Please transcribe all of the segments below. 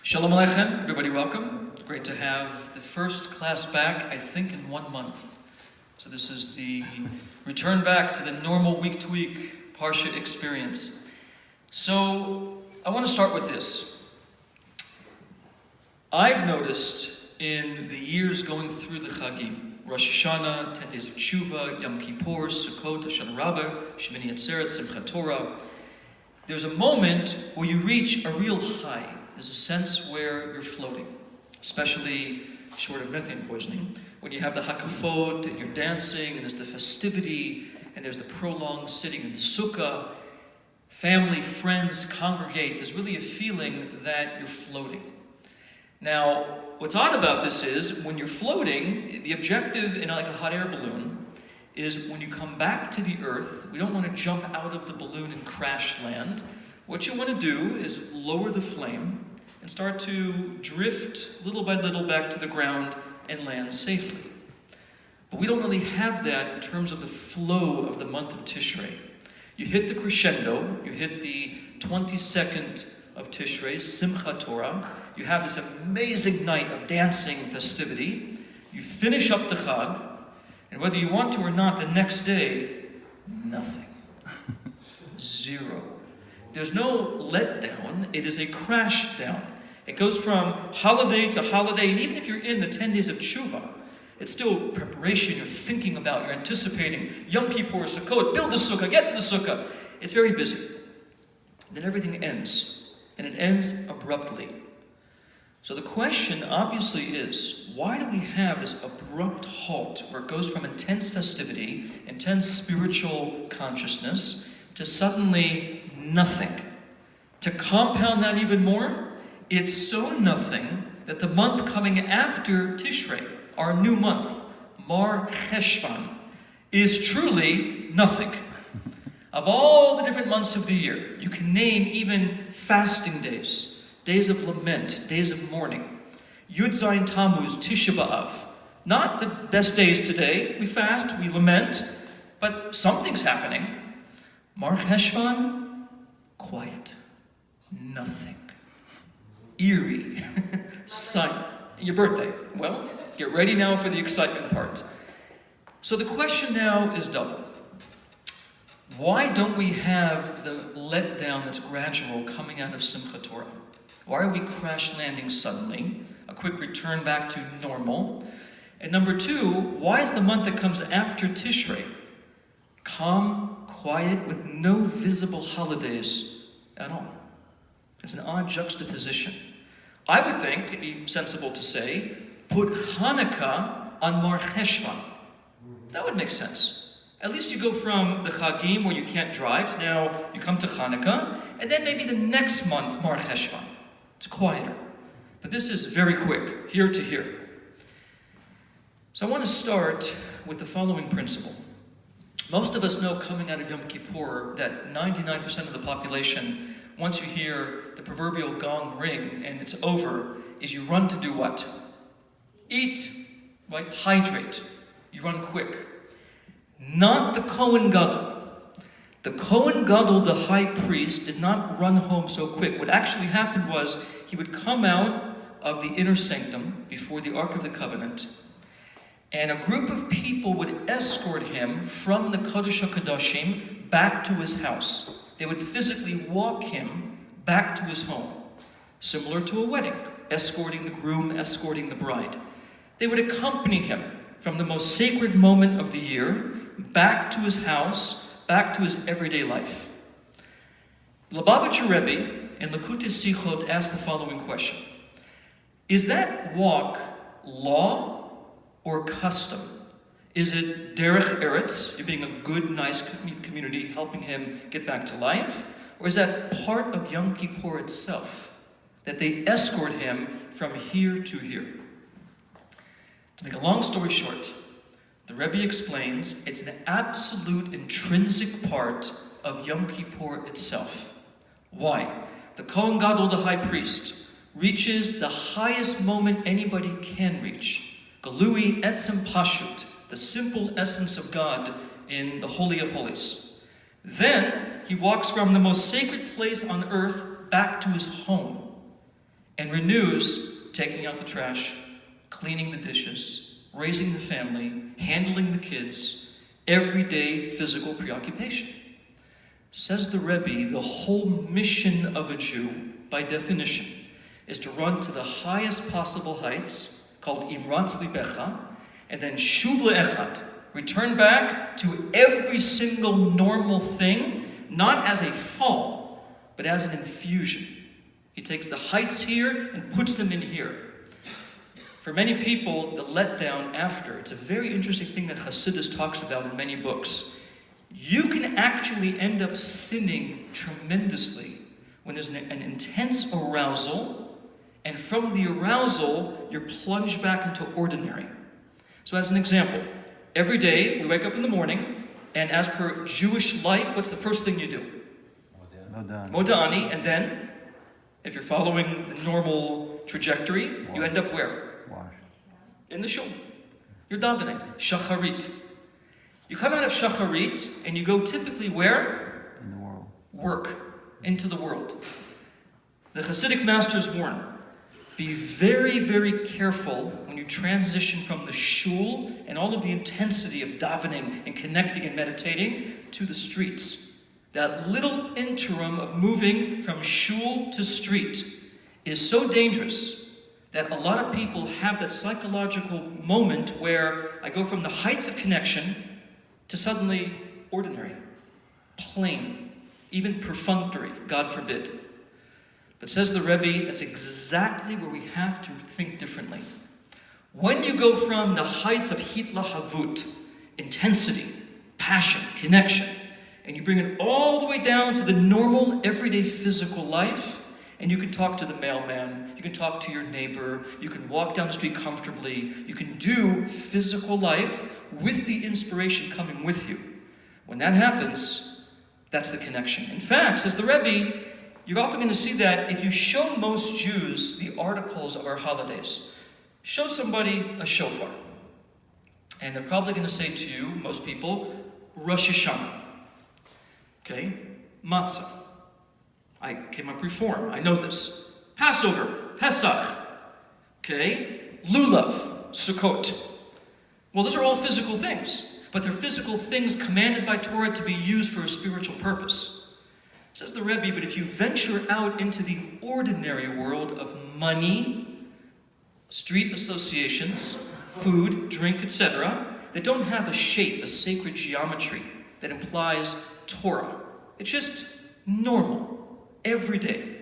Shalom Aleichem, everybody welcome. Great to have the first class back, I think, in 1 month. So this is the return back to the normal week-to-week Parsha experience. So I want to start with this. I've noticed in the years going through the Chagim, Rosh Hashanah, 10 days of Tshuva, Yom Kippur, Sukkot, Hashanah Rabbah, Shemini Atzeret, Simchat Torah, there's a moment where you reach a real high. There's a sense where you're floating, especially short of methane poisoning, when you have the hakafot and you're dancing and there's the festivity and there's the prolonged sitting in the sukkah, family, friends congregate. There's really a feeling that you're floating. Now, what's odd about this is when you're floating, the objective in like a hot air balloon is when you come back to the earth, we don't want to jump out of the balloon and crash land. What you want to do is lower the flame and start to drift little by little back to the ground and land safely. But we don't really have that in terms of the flow of the month of Tishrei. You hit the crescendo, you hit the 22nd of Tishrei, Simchat Torah. You have this amazing night of dancing and festivity. You finish up the Chag, and whether you want to or not, the next day, nothing. Zero. There's no letdown, it is a crash down. It goes from holiday to holiday, and even if you're in the 10 days of Tshuva, it's still preparation, you're thinking about, you're anticipating. Yom Kippur, Sukkot, build the sukkah, get in the sukkah. It's very busy. Then everything ends, and it ends abruptly. So the question obviously is, why do we have this abrupt halt where it goes from intense festivity, intense spiritual consciousness, to suddenly nothing? To compound that even more, it's so nothing that the month coming after Tishrei, our new month, Mar Cheshvan, is truly nothing. Of all the different months of the year, you can name even fasting days, days of lament, days of mourning. Yud Zayin Tammuz, Tisha B'Av. Not the best days today. We fast, we lament, but something's happening. Mar Cheshvan, quiet. Nothing. Eerie. Silent. Your birthday. Well, get ready now for the excitement part. So the question now is double. Why don't we have the letdown that's gradual coming out of Simchat Torah? Why are we crash landing suddenly? A quick return back to normal. And number two, why is the month that comes after Tishrei calm, quiet, with no visible holidays at all? It's an odd juxtaposition. I would think it'd be sensible to say, put Hanukkah on Mar Cheshvan. That would make sense. At least you go from the Chagim where you can't drive, now you come to Hanukkah, and then maybe the next month, Mar Cheshvan. It's quieter. But this is very quick, here to here. So I want to start with the following principle. Most of us know coming out of Yom Kippur that 99% of the population, once you hear the proverbial gong ring and it's over, is you run to do what? Eat, right? Hydrate. You run quick. Not the Kohen Gadol. The Kohen Gadol, the high priest, did not run home so quick. What actually happened was he would come out of the inner sanctum before the Ark of the Covenant, and a group of people would escort him from the Kodesh HaKadoshim back to his house. They would physically walk him back to his home, similar to a wedding, escorting the groom, escorting the bride. They would accompany him from the most sacred moment of the year back to his house, back to his everyday life. Lubavitcher Rabbi in Likutei Sichot asked the following question. Is that walk law or custom? Is it derech eretz, you're being a good, nice community, helping him get back to life? Or is that part of Yom Kippur itself, that they escort him from here to here? To make a long story short, the Rebbe explains it's an absolute intrinsic part of Yom Kippur itself. Why? The Kohen Gadol, the high priest, reaches the highest moment anybody can reach. Galui etzem pashut, the simple essence of God in the Holy of Holies. Then he walks from the most sacred place on earth back to his home. and renews taking out the trash, cleaning the dishes, raising the family, handling the kids, everyday physical preoccupation. Says the Rebbe, the whole mission of a Jew, by definition, is to run to the highest possible heights, called imratz libecha, and then shuv le'echad, return back to every single normal thing, not as a fall, but as an infusion. He takes the heights here and puts them in here. For many people, the letdown after, it's a very interesting thing that Hasidus talks about in many books. You can actually end up sinning tremendously when there's an intense arousal, and from the arousal, you're plunged back into ordinary. So as an example, every day we wake up in the morning, and as per Jewish life, what's the first thing you do? Modani, and then, if you're following the normal trajectory, you end up where? Wash. In the shul. You're davening. Shacharit. You come out of Shacharit, and you go typically where? In the world. Work. Into the world. The Hasidic masters warn, be very, very careful when you transition from the shul and all of the intensity of davening and connecting and meditating to the streets. That little interim of moving from shul to street is so dangerous that a lot of people have that psychological moment where I go from the heights of connection to suddenly ordinary, plain, even perfunctory, God forbid. But says the Rebbe, that's exactly where we have to think differently. When you go from the heights of hitlahavut, intensity, passion, connection, and you bring it all the way down to the normal, everyday physical life, and you can talk to the mailman, you can talk to your neighbor, you can walk down the street comfortably, you can do physical life with the inspiration coming with you. When that happens, that's the connection. In fact, says the Rebbe, you're often going to see that if you show most Jews the articles of our holidays, show somebody a shofar, and they're probably going to say to you, most people, Rosh Hashanah. Okay? Matzah. I came up reform. I know this. Passover. Pesach. Okay? Lulav. Sukkot. Well, those are all physical things, but they're physical things commanded by Torah to be used for a spiritual purpose. Says the Rebbe, but if you venture out into the ordinary world of money, street associations, food, drink, etc., that don't have a shape, a sacred geometry that implies Torah. It's just normal, every day.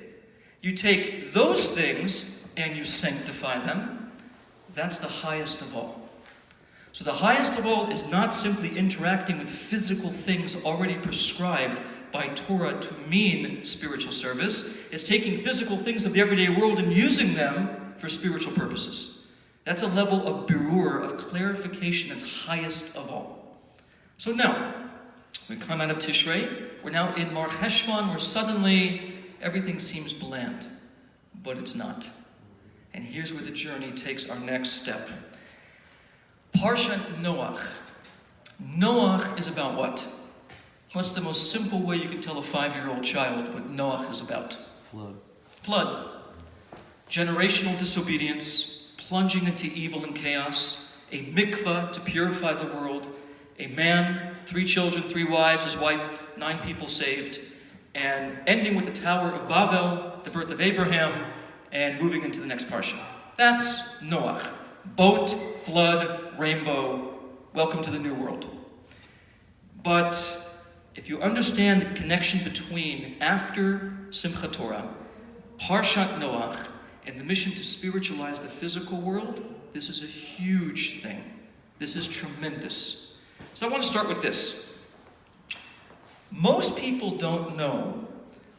You take those things and you sanctify them. That's the highest of all. So the highest of all is not simply interacting with physical things already prescribed by Torah to mean spiritual service. It's taking physical things of the everyday world and using them for spiritual purposes. That's a level of birur, of clarification that's highest of all. So now, we come out of Tishrei, we're now in Mar Cheshvan, where suddenly everything seems bland, but it's not. And here's where the journey takes our next step. Parsha Noach. Noach is about what? What's the most simple way you can tell a 5-year-old child what Noach is about? Flood. Generational disobedience, plunging into evil and chaos, a mikvah to purify the world, a man, 3 children, 3 wives, his wife, 9 people saved, and ending with the Tower of Babel, the birth of Abraham, and moving into the next Parsha. That's Noach. Boat, flood, rainbow, welcome to the new world. But if you understand the connection between after Simchat Torah, Parshat Noach, and the mission to spiritualize the physical world, this is a huge thing. This is tremendous. So I want to start with this. Most people don't know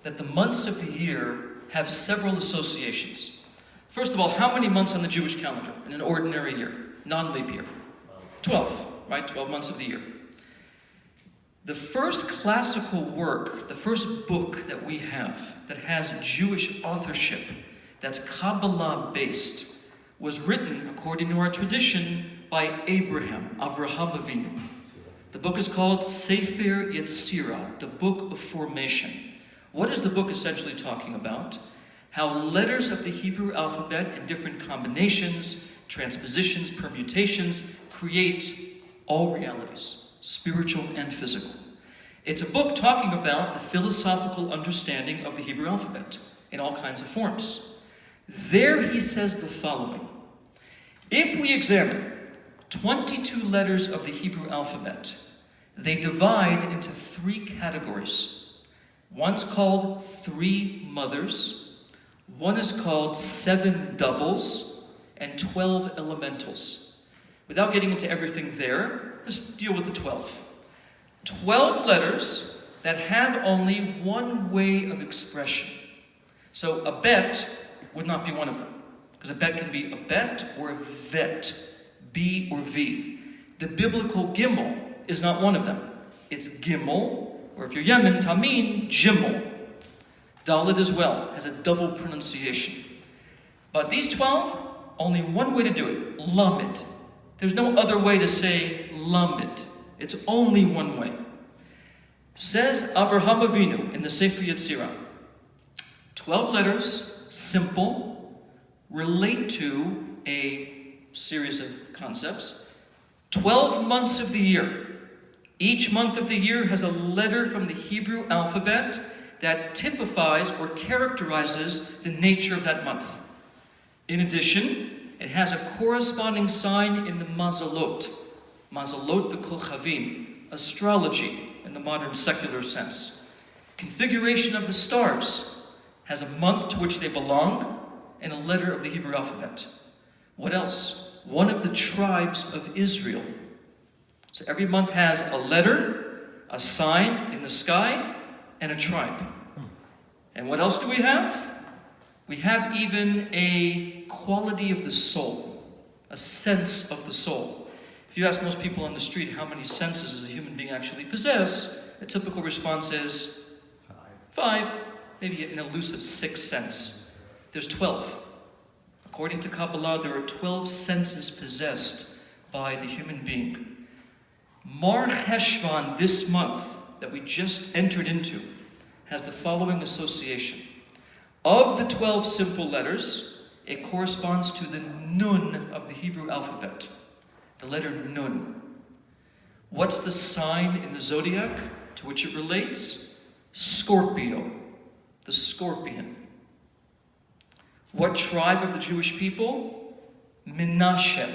that the months of the year have several associations. First of all, how many months on the Jewish calendar in an ordinary year, non-leap year? 12, right? 12 months of the year. The first classical work, the first book that we have that has Jewish authorship, that's Kabbalah based, was written, according to our tradition, by Abraham, Avraham Avinu. The book is called Sefer Yetzirah, the Book of Formation. What is the book essentially talking about? how letters of the Hebrew alphabet in different combinations, transpositions, permutations, create all realities, spiritual and physical. It's a book talking about the philosophical understanding of the Hebrew alphabet in all kinds of forms. There he says the following: if we examine 22 letters of the Hebrew alphabet, they divide into 3 categories. One's called 3 mothers, one is called 7 doubles, and 12 elementals. Without getting into everything there, let's deal with the 12. 12 letters that have only one way of expression. So a bet would not be one of them, because a bet can be a bet or a vet, B or V. The biblical gimel is not one of them. It's gimel, or if you're Yemen, Tamin, Jimel. Dalet as well has a double pronunciation. But these 12, only one way to do it, lamed. There's no other way to say lamed. It's only one way. Says Avraham Avinu in the Sefer Yetzirah, 12 letters, simple, relate to a series of concepts. 12 months of the year. Each month of the year has a letter from the Hebrew alphabet that typifies or characterizes the nature of that month. In addition, it has a corresponding sign in the mazalot. Mazalot the Kochavim, astrology in the modern secular sense. Configuration of the stars has a month to which they belong and a letter of the Hebrew alphabet. What else? One of the tribes of Israel. So every month has a letter, a sign in the sky, and a tribe. And what else do we have? We have even a quality of the soul, a sense of the soul. If you ask most people on the street how many senses does a human being actually possess, the typical response is 5, maybe an elusive 6th sense. There's 12. According to Kabbalah, there are 12 senses possessed by the human being. Mar Cheshvan, this month that we just entered into, has the following association. Of the 12 simple letters, it corresponds to the Nun of the Hebrew alphabet, the letter Nun. What's the sign in the zodiac to which it relates? Scorpio, the scorpion. What tribe of the Jewish people? Menashe,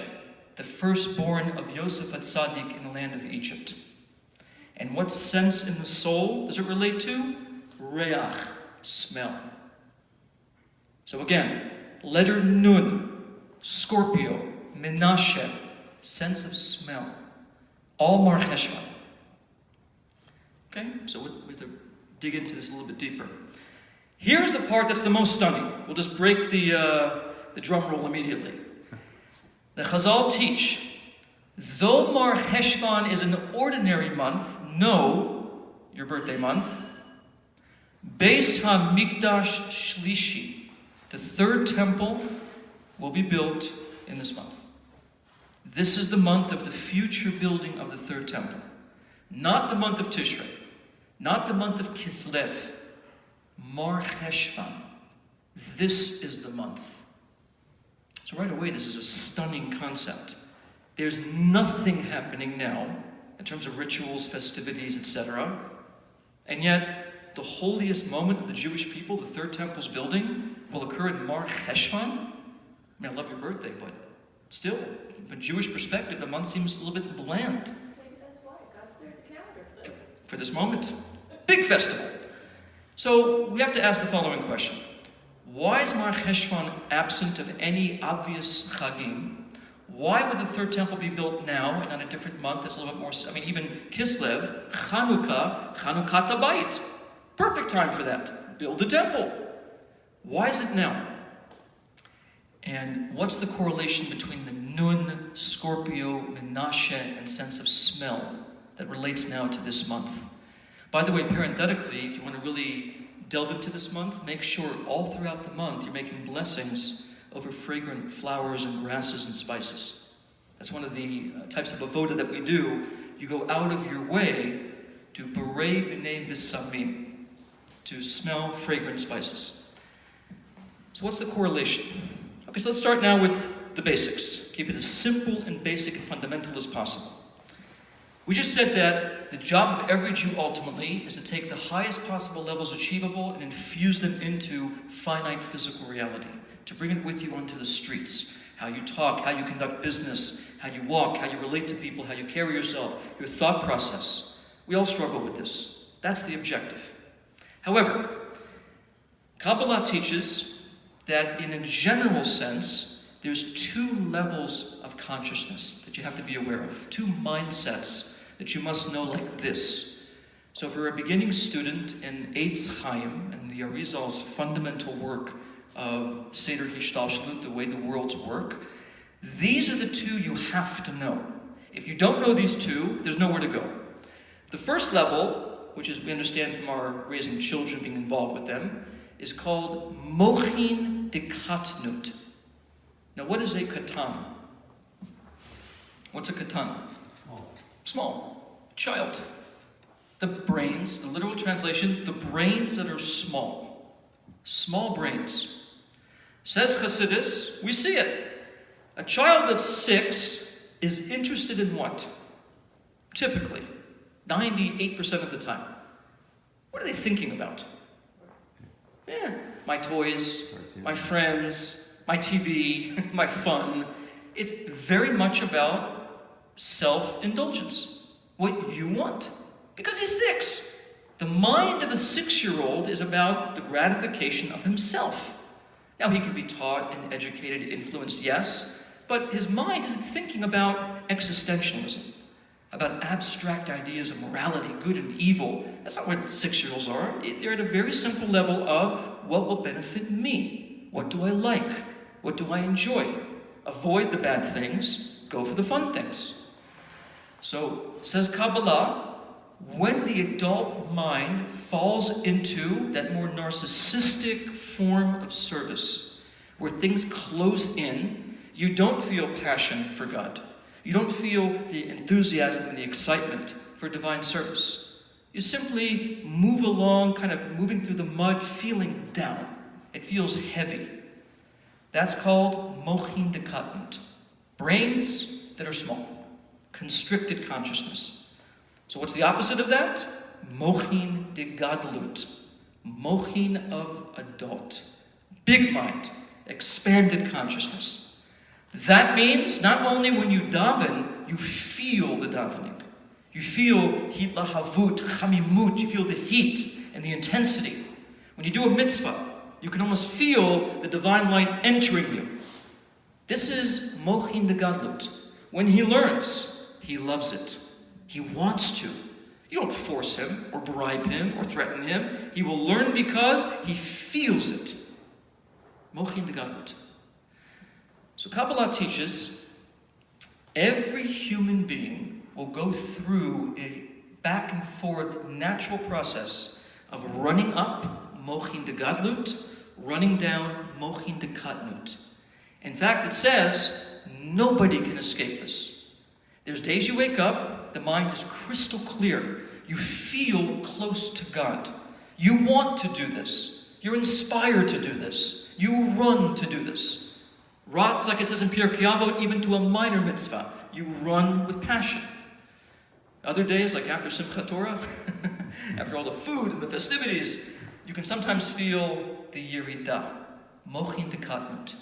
the firstborn of Yosef HaTzadik in the land of Egypt. And what sense in the soul does it relate to? Reach, smell. So again, letter Nun, Scorpio, Menashe, sense of smell. All Mar Cheshvan. Okay, so we have to dig into this a little bit deeper. Here's the part that's the most stunning. We'll just break the drum roll immediately. The Chazal teach, though Mar Cheshvan is an ordinary month, no, your birthday month, Beis HaMikdash Shlishi, the third temple, will be built in this month. This is the month of the future building of the third temple. Not the month of Tishrei, not the month of Kislev, Mar Cheshvan. This is the month. So right away, this is a stunning concept. There's nothing happening now in terms of rituals, festivities, etc. And yet, the holiest moment of the Jewish people, the third temple's building, will occur in Mar Cheshvan. I mean, I love your birthday, but still, from a Jewish perspective, the month seems a little bit bland. Maybe that's why God cleared the calendar for this. For this moment. Big festival. So we have to ask the following question. Why is Mar Cheshvan absent of any obvious chagim? Why would the third temple be built now and on a different month that's a little bit more... I mean, even Kislev, Chanukah, Chanukah Tabayit. Perfect time for that. Build a temple. Why is it now? And what's the correlation between the Nun, Scorpio, Menashe, and sense of smell that relates now to this month? By the way, parenthetically, if you want to really delve into this month, make sure all throughout the month you're making blessings over fragrant flowers and grasses and spices. That's one of the types of avoda that we do. You go out of your way to berei b'nei v'samim, to smell fragrant spices. So what's the correlation? Okay, so let's start now with the basics. Keep it as simple and basic and fundamental as possible. We just said that the job of every Jew ultimately is to take the highest possible levels achievable and infuse them into finite physical reality, to bring it with you onto the streets. How you talk, how you conduct business, how you walk, how you relate to people, how you carry yourself, your thought process. We all struggle with this. That's the objective. However, Kabbalah teaches that in a general sense, there's two levels of consciousness that you have to be aware of, two mindsets that you must know like this. So for a beginning student in Eitz Chaim and the Arizal's fundamental work of Seder Hishtalshalut, the way the worlds work, these are the two you have to know. If you don't know these two, there's nowhere to go. The first level, which is we understand from our raising children, being involved with them, is called Mochin Dekatnut. Now, what is a katan? What's a katan? Small. Child. The brains, the literal translation, the brains that are small. Small brains. Says Chassidus, we see it. A child of 6 is interested in what? Typically. 98% of the time. What are they thinking about? My toys, my friends, my TV, my fun. It's very much about self-indulgence. What you want. Because he's 6. The mind of a 6-year-old is about the gratification of himself. Now, he can be taught and educated, influenced, yes, but his mind isn't thinking about existentialism, about abstract ideas of morality, good and evil. That's not what 6-year-olds are. They're at a very simple level of what will benefit me? What do I like? What do I enjoy? Avoid the bad things, go for the fun things. So, says Kabbalah, when the adult mind falls into that more narcissistic form of service, where things close in, you don't feel passion for God. You don't feel the enthusiasm and the excitement for divine service. You simply move along, kind of moving through the mud, feeling down. It feels heavy. That's called Mochin Dekatnut. Brains that are small. Constricted consciousness. So what's the opposite of that? Mochin Degadlut. Mochin of adult. Big mind. Expanded consciousness. That means not only when you daven, you feel the davening. You feel hitlahavut, chamimut, you feel the heat and the intensity. When you do a mitzvah, you can almost feel the divine light entering you. This is Mochin Degadlut. When he learns, he loves it. He wants to. You don't force him or bribe him or threaten him. He will learn because he feels it. Mochin Degadlut. So Kabbalah teaches every human being will go through a back and forth natural process of running up Mochin Degadlut, running down Mochin Dekatnut. In fact, it says nobody can escape this. There's days you wake up, the mind is crystal clear. You feel close to God. You want to do this. You're inspired to do this. You run to do this. Rats, like it says in Pirkei Avot, even to a minor mitzvah. You run with passion. Other days, like after Simchat Torah, after all the food and the festivities, you can sometimes feel the yirida, Mochin Dekatnut.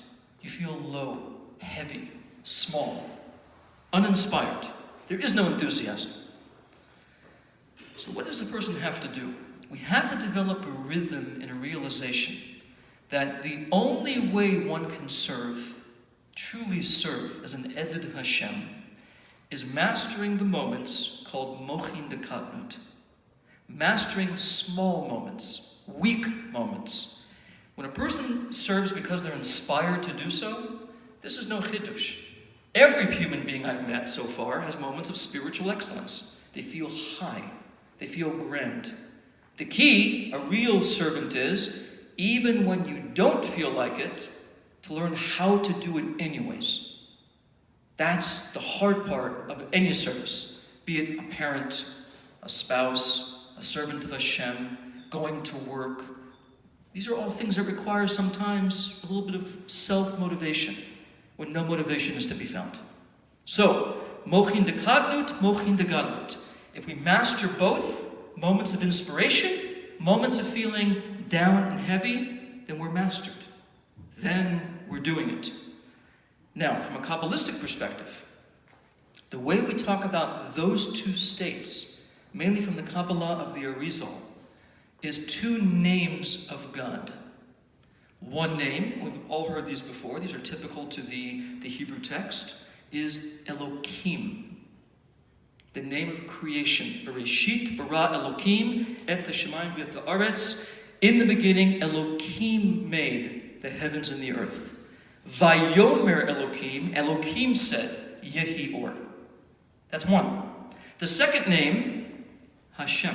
You feel low, heavy, small, uninspired. There is no enthusiasm. So what does the person have to do? We have to develop a rhythm and a realization that the only way one can serve, truly serve as an Eved Hashem, is mastering the moments called Mochin Dekatnut. Mastering small moments, weak moments. When a person serves because they're inspired to do so, this is no chidush. Every human being I've met so far has moments of spiritual excellence. They feel high. They feel grand. The key, a real servant is, even when you don't feel like it, to learn how to do it anyways. That's the hard part of any service. Be it a parent, a spouse, a servant of Hashem, going to work. These are all things that require sometimes a little bit of self-motivation when no motivation is to be found. So, mochin de kadlut, mochin de gadlut. If we master both, moments of inspiration, moments of feeling down and heavy, then we're mastered. Then we're doing it. Now, from a Kabbalistic perspective, the way we talk about those two states, mainly from the Kabbalah of the Arizal, is two names of God. One name, we've all heard these before, these are typical to the Hebrew text, is Elokim. The name of creation. Bereshit bara Elokim et hashamayim v'et haaretz. In the beginning, Elokim made the heavens and the earth. Vayomer Elokim, Elokim said, Yehi or. That's one. The second name, Hashem.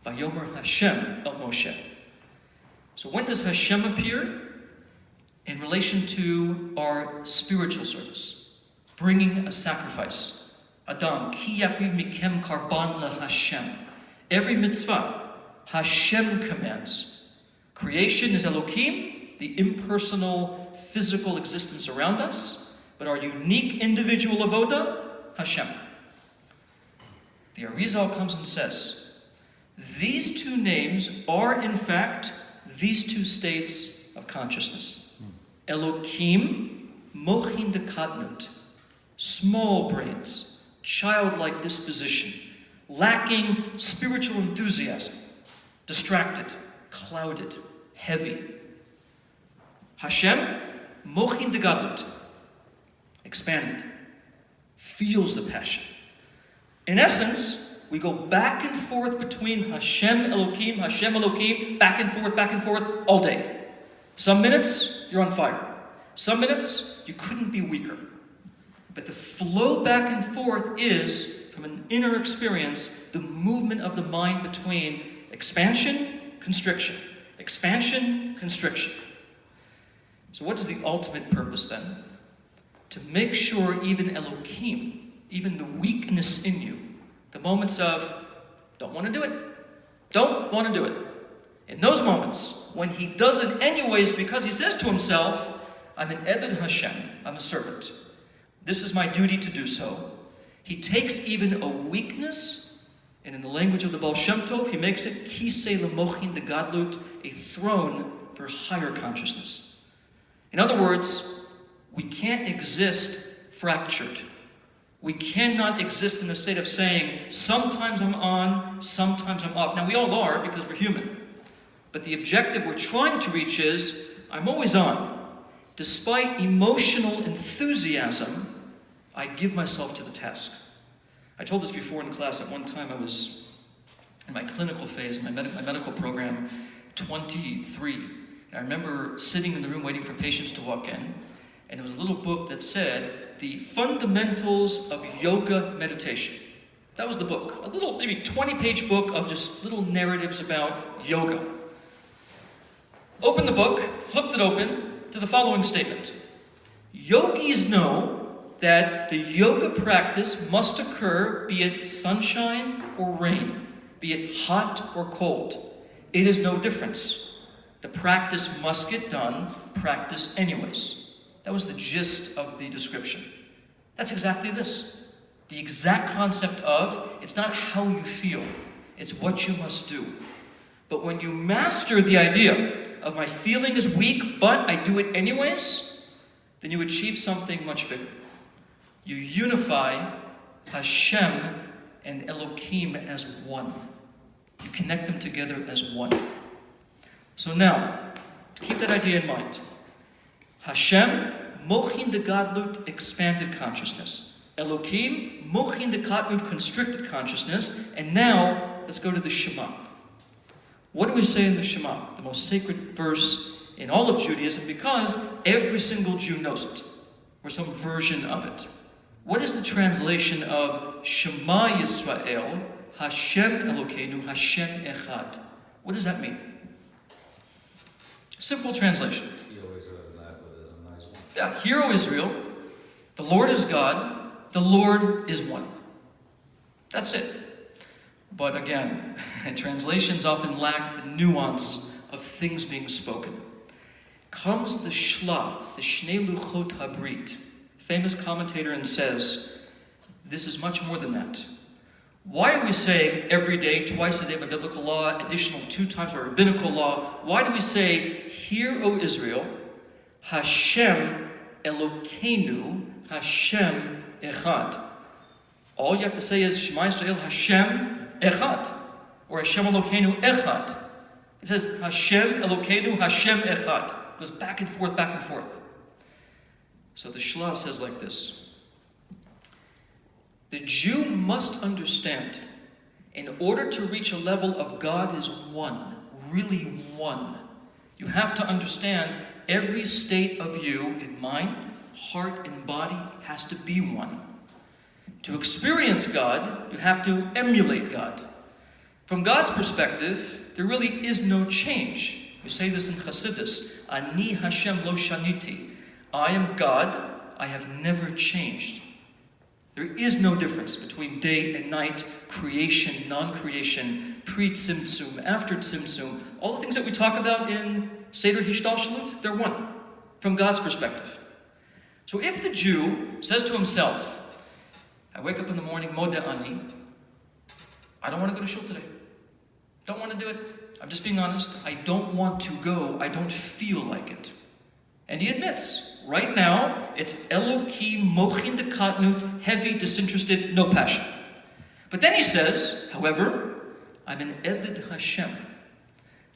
Vayomer Hashem el Moshe. So when does Hashem appear? In relation to our spiritual service. Bringing a sacrifice. Adam, ki yakriv mikem karban le Hashem. Every mitzvah, Hashem commands. Creation is Elokim, the impersonal, physical existence around us, but our unique individual avoda, Hashem. The Arizal comes and says, these two names are in fact these two states of consciousness. Elokim, mochin de kadnut, small brains, childlike disposition, lacking spiritual enthusiasm, distracted, clouded, heavy. Hashem, mochin de gadlut, expanded, feels the passion. In essence, we go back and forth between Hashem Elokim, back and forth, all day. Some minutes, you're on fire. Some minutes, you couldn't be weaker. But the flow back and forth is, from an inner experience, the movement of the mind between expansion, constriction. Expansion, constriction. So what is the ultimate purpose then? To make sure even Elokim, even the weakness in you, the moments of, don't want to do it, don't want to do it. In those moments, when he does it anyways because he says to himself, I'm an Eved Hashem, I'm a servant. This is my duty to do so. He takes even a weakness, and in the language of the Baal Shem Tov, he makes it kisei lemochin de gadlut, a throne for higher consciousness. In other words, we can't exist fractured. We cannot exist in a state of saying, sometimes I'm on, sometimes I'm off. Now, we all are because we're human. But the objective we're trying to reach is, I'm always on. Despite emotional enthusiasm, I give myself to the task. I told this before in class. At one time I was in my clinical phase, my medical program, 23. And I remember sitting in the room waiting for patients to walk in, and there was a little book that said, The Fundamentals of Yoga Meditation. That was the book. A little, maybe 20-page book of just little narratives about yoga. Opened the book, flipped it open, to the following statement. Yogis know that the yoga practice must occur, be it sunshine or rain, be it hot or cold. It is no difference. The practice must get done, practice anyways. That was the gist of the description. That's exactly this. The exact concept of, it's not how you feel, it's what you must do. But when you master the idea of my feeling is weak, but I do it anyways, then you achieve something much bigger. You unify Hashem and Elokim as one. You connect them together as one. So now, to keep that idea in mind, Hashem, mochin de gadlut, expanded consciousness. Elokim, mochin de gadlut, constricted consciousness. And now, let's go to the Shema. What do we say in the Shema? The most sacred verse in all of Judaism, because every single Jew knows it, or some version of it. What is the translation of Shema Yisrael, Hashem Elokeinu, Hashem Echad? What does that mean? Simple translation. Yeah, Hear, O Israel, the Lord is God, the Lord is one. That's it. But again, translations often lack the nuance of things being spoken. Comes the Shla, the Shnei Luchot Habrit. Famous commentator and says, this is much more than that. Why are we saying every day, twice a day by biblical law, additional 2 times by rabbinical law? Why do we say, hear, O Israel, Hashem Elokeinu, Hashem Echad? All you have to say is, Shema Yisrael, Hashem Echad. Or Hashem Elokeinu Echad. It says, Hashem Elokeinu, Hashem Echad. It goes back and forth, back and forth. So the Shla says like this. The Jew must understand, in order to reach a level of God is one, really one, you have to understand every state of you in mind, heart, and body has to be one. To experience God, you have to emulate God. From God's perspective, there really is no change. We say this in Chassidus, Ani Hashem lo shaniti. I am God, I have never changed. There is no difference between day and night, creation, non-creation, pre-tzimtzum, after tzimtzum. All the things that we talk about in Seder Hishtalshalut, they're one, from God's perspective. So if the Jew says to himself, I wake up in the morning, Modeh Ani, I don't want to go to shul today. Don't want to do it. I'm just being honest. I don't want to go. I don't feel like it. And he admits, right now, it's Elokim, Mochin de Katnut, heavy, disinterested, no passion. But then he says, however, I'm an Eved Hashem.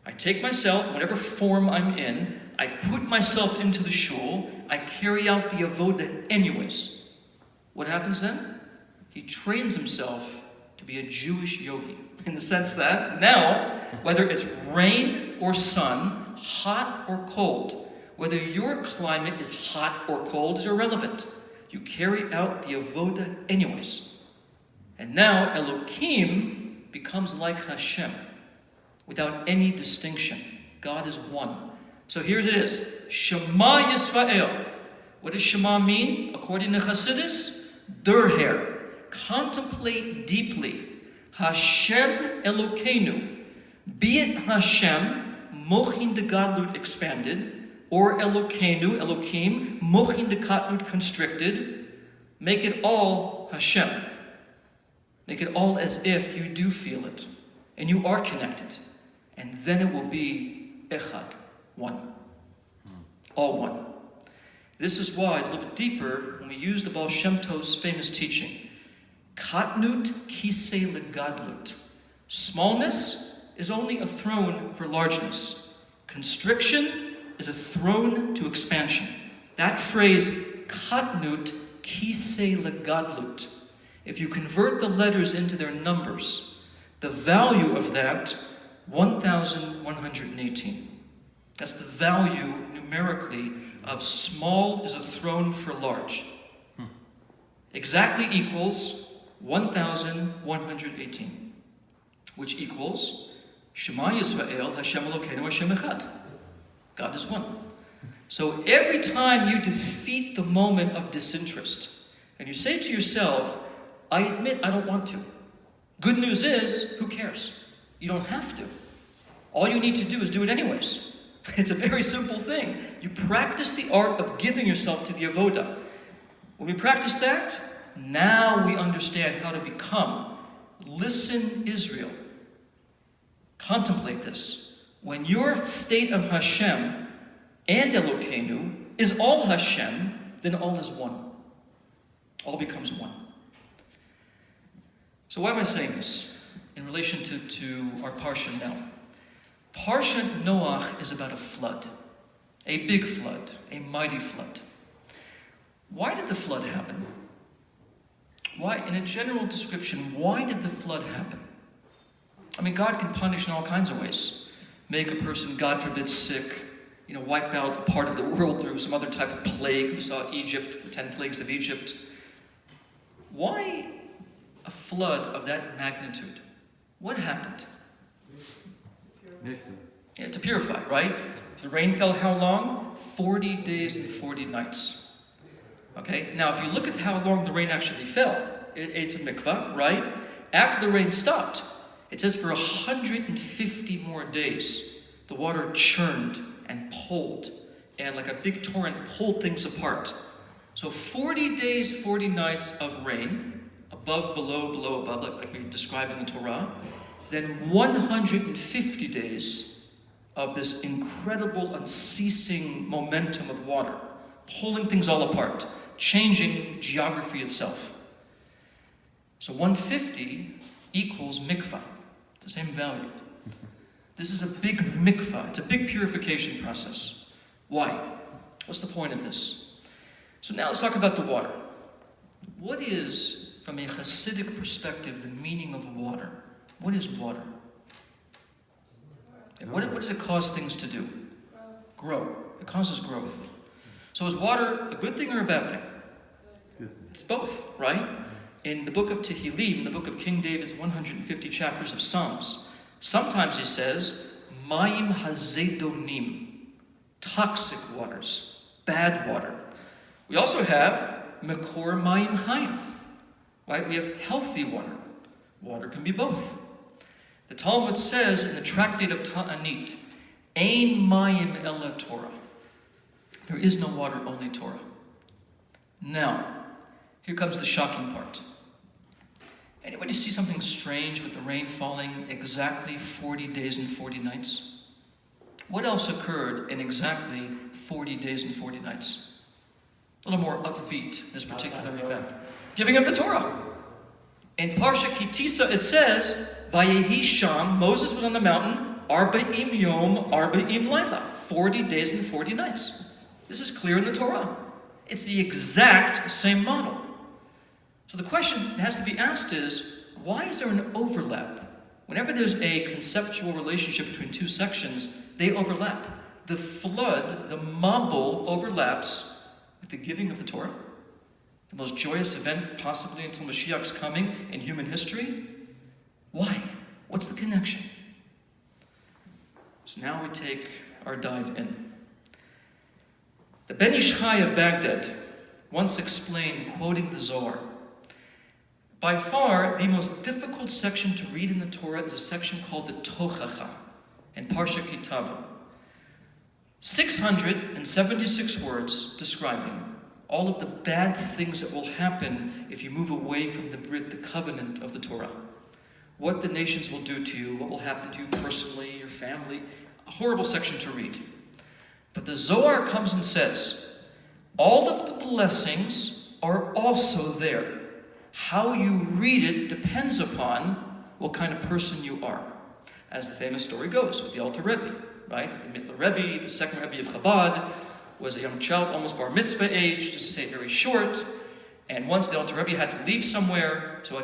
I take myself, whatever form I'm in, I put myself into the shul, I carry out the avodah anyways. What happens then? He trains himself to be a Jewish yogi, in the sense that now, whether it's rain or sun, hot or cold, whether your climate is hot or cold is irrelevant. You carry out the avodah anyways. And now Elokim becomes like Hashem, without any distinction. God is one. So here it is. Shema Yisrael. What does Shema mean? According to Chassidus, Durher. Contemplate deeply. Hashem Elokeinu. Be it Hashem, Mochin de Gadlut expanded, or Elokeinu, Elokim, Mochin de Katnut constricted. Make it all Hashem. Make it all as if you do feel it, and you are connected. And then it will be Echad, one. All one. This is why, a little bit deeper, when we use the Baal Shem Tov's famous teaching, Katnut kisei legadlut. Smallness is only a throne for largeness. Constriction is a throne to expansion. That phrase, Katnut kisei legadlut, if you convert the letters into their numbers, the value of that, 1,118. That's the value numerically of small is a throne for large. Exactly equals 1,118, which equals Shema Yisrael, Hashem Elokeinu, Hashem Echad. God is one. So every time you defeat the moment of disinterest, and you say to yourself, I admit I don't want to. Good news is, who cares? You don't have to. All you need to do is do it anyways. It's a very simple thing. You practice the art of giving yourself to the avodah. When we practice that, now we understand how to become. Listen, Israel. Contemplate this. When your state of Hashem and Elokeinu is all Hashem, then all is one. All becomes one. So why am I saying this in relation to our Parsha now? Parsha Noach is about a flood. A big flood. A mighty flood. Why did the flood happen? Why, in a general description, why did the flood happen? I mean, God can punish in all kinds of ways. Make a person, God forbid, sick, wipe out a part of the world through some other type of plague. We saw Egypt, the 10 plagues of Egypt. Why a flood of that magnitude? What happened? Yeah, to purify, right? The rain fell how long? 40 days and 40 nights. Okay, now if you look at how long the rain actually fell, it's a mikvah, right? After the rain stopped, it says for 150 more days, the water churned and pulled, and like a big torrent pulled things apart. So 40 days, 40 nights of rain, above, below, below, above, like we describe in the Torah. Then 150 days of this incredible, unceasing momentum of water, pulling things all apart, changing geography itself. So 150 equals mikvah, the same value. This is a big mikvah. It's a big purification process. Why? What's the point of this? So now let's talk about the water. What is, from a Hasidic perspective, the meaning of water? What is water? What does it cause things to do? Grow. It causes growth. So is water a good thing or a bad thing? It's both, right? In the book of Tehillim, the book of King David's 150 chapters of Psalms, sometimes he says, Mayim hazedonim, toxic waters, bad water. We also have Mekor Mayim Chaim, right? We have healthy water. Water can be both. The Talmud says in the Tractate of Ta'anit, Ein Mayim Ella Torah. There is no water, only Torah. Now, here comes the shocking part. Anybody see something strange with the rain falling exactly 40 days and 40 nights? What else occurred in exactly 40 days and 40 nights? A little more upbeat, this particular event. Giving up the Torah. In Parsha Kitisa it says, Vayehi Sham, Moses was on the mountain, Arba'im Yom, Arba'im Laila, 40 days and 40 nights. This is clear in the Torah. It's the exact same model. So the question that has to be asked is, why is there an overlap? Whenever there's a conceptual relationship between two sections, they overlap. The flood, the Mabul, overlaps with the giving of the Torah, the most joyous event possibly until Mashiach's coming in human history. Why? What's the connection? So now we take our dive in. The Ben Ish Chai of Baghdad once explained, quoting the Zohar, by far the most difficult section to read in the Torah is a section called the Tochacha in Parsha Kitava. 676 words describing all of the bad things that will happen if you move away from the Brit, the covenant of the Torah. What the nations will do to you, what will happen to you personally, your family. A horrible section to read. But the Zohar comes and says, all of the blessings are also there. How you read it depends upon what kind of person you are. As the famous story goes with the Alter Rebbe, right? The Rebbe, the second Rebbe of Chabad, was a young child, almost bar mitzvah age, just to say very short. And once the Alter Rebbe had to leave somewhere, so